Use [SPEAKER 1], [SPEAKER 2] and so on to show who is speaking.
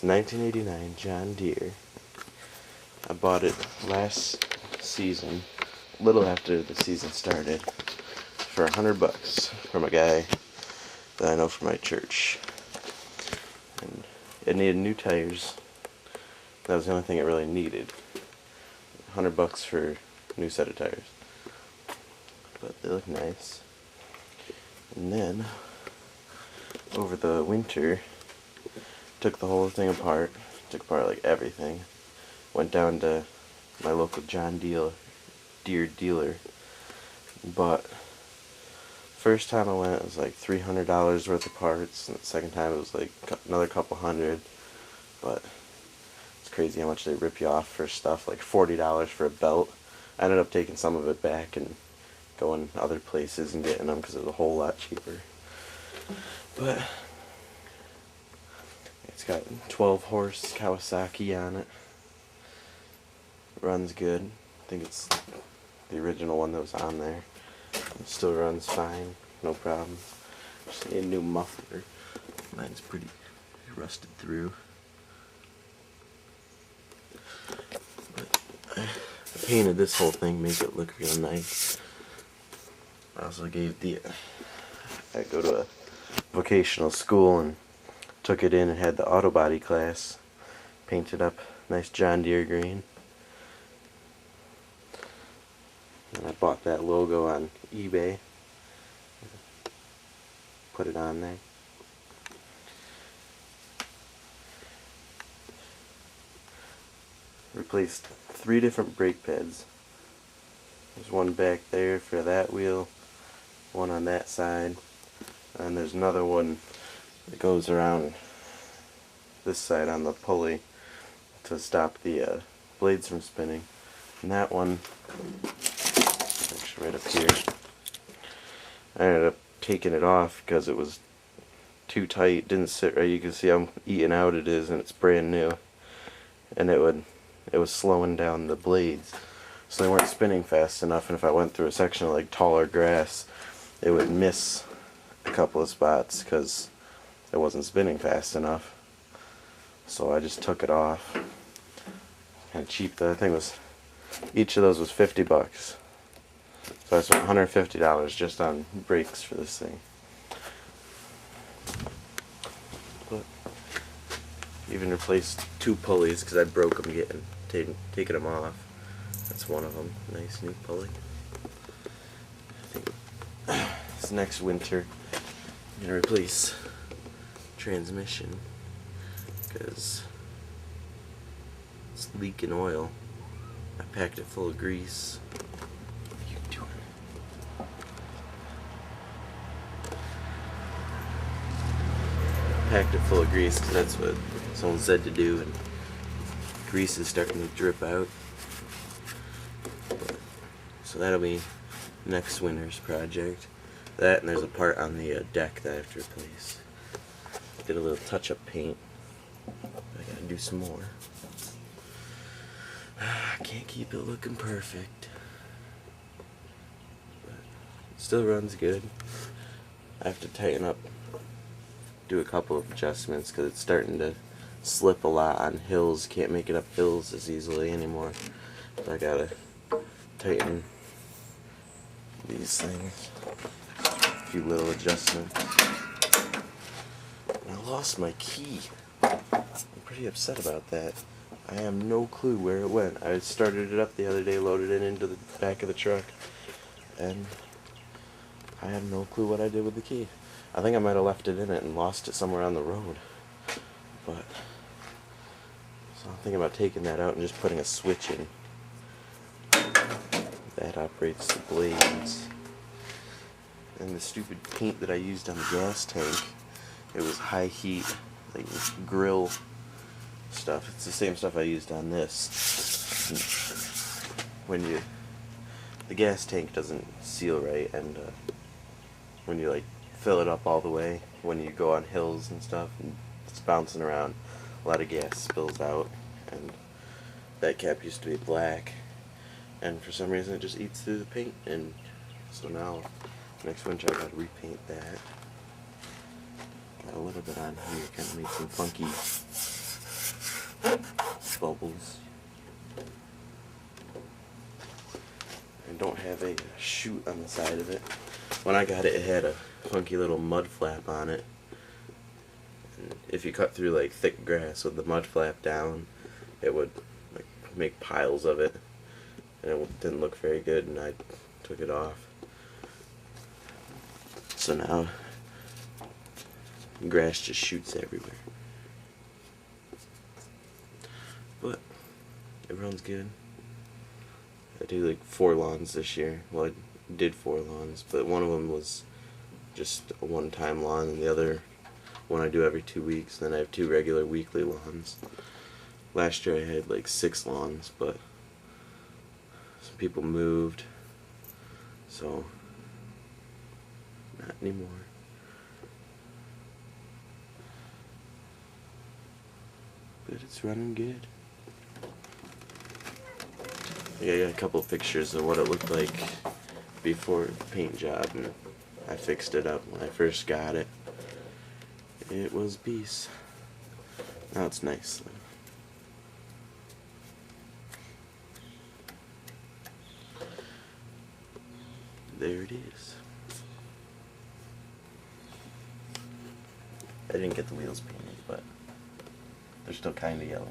[SPEAKER 1] It's a 1989 John Deere. I bought it last season, a little after the season started, for $100 from a guy that I know from my church. And it needed new tires. That was the only thing it really needed. $100 for a new set of tires. But they look nice. And then, over the winter, took the whole thing apart. Took apart like everything. Went down to my local John Deere dealer. Bought, first time I went, it was like $300 worth of parts. And the second time it was like another couple hundred. But it's crazy how much they rip you off for stuff. Like $40 for a belt. I ended up taking some of it back and going other places and getting them because it was a whole lot cheaper. But it's got 12 horse Kawasaki on it. Runs good. I think it's the original one that was on there. It still runs fine, no problem. Just need a new muffler. Mine's pretty rusted through. But I painted this whole thing, make it look real nice. I also gave I go to a vocational school and took it in and had the auto body class. Painted up nice John Deere green. And I bought that logo on eBay. Put it on there. Replaced 3 different brake pads. There's one back there for that wheel, one on that side, and there's another one that goes around this side on the pulley to stop the blades from spinning. And that one, actually right up here, I ended up taking it off because it was too tight, didn't sit right. You can see how eaten out it is, and it's brand new. And it was slowing down the blades, so they weren't spinning fast enough, and if I went through a section of like taller grass, it would miss a couple of spots because it wasn't spinning fast enough. So I just took it off. Kind of cheap. The thing was, each of those was $50. So I spent $150 just on brakes for this thing. But even replaced 2 pulleys because I broke them taking them off. That's one of them. Nice new pulley. I think this next winter I'm gonna replace transmission because it's leaking oil. I packed it full of grease. What are you doing? Packed it full of grease because that's what someone said to do, and grease is starting to drip out. So that'll be next winter's project. That, and there's a part on the deck that I have to replace. Did a little touch-up paint. I gotta do some more. I can't keep it looking perfect. But it still runs good. I have to tighten up, do a couple of adjustments because it's starting to slip a lot on hills. Can't make it up hills as easily anymore. So I gotta tighten these things. A few little adjustments. I lost my key. I'm pretty upset about that. I have no clue where it went. I started it up the other day, loaded it into the back of the truck, and I have no clue what I did with the key. I think I might have left it in it and lost it somewhere on the road. But so I'm thinking about taking that out and just putting a switch in. That operates the blades. And the stupid paint that I used on the gas tank, it was high heat, like grill stuff. It's the same stuff I used on this. When the gas tank doesn't seal right, and when you like fill it up all the way, when you go on hills and stuff, and it's bouncing around, a lot of gas spills out, and that cap used to be black, and for some reason it just eats through the paint, and so now next winter I gotta repaint that. Got a little bit on here, kind of made some funky bubbles. I don't have a chute on the side of it. When I got it, it had a funky little mud flap on it. And if you cut through like thick grass with the mud flap down, it would like make piles of it, and it didn't look very good, and I took it off. So now grass just shoots everywhere. But it runs good. I do like 4 lawns this year. Well, I did 4 lawns, but one of them was just a one-time lawn, and the other one I do every 2 weeks. Then I have 2 regular weekly lawns. Last year I had like 6 lawns, but some people moved, so not anymore. But it's running good. I got a couple pictures of what it looked like before the paint job, and I fixed it up when I first got it. It was beast. Now it's nice. There it is. I didn't get the wheels painted, but they're still kind of yellow.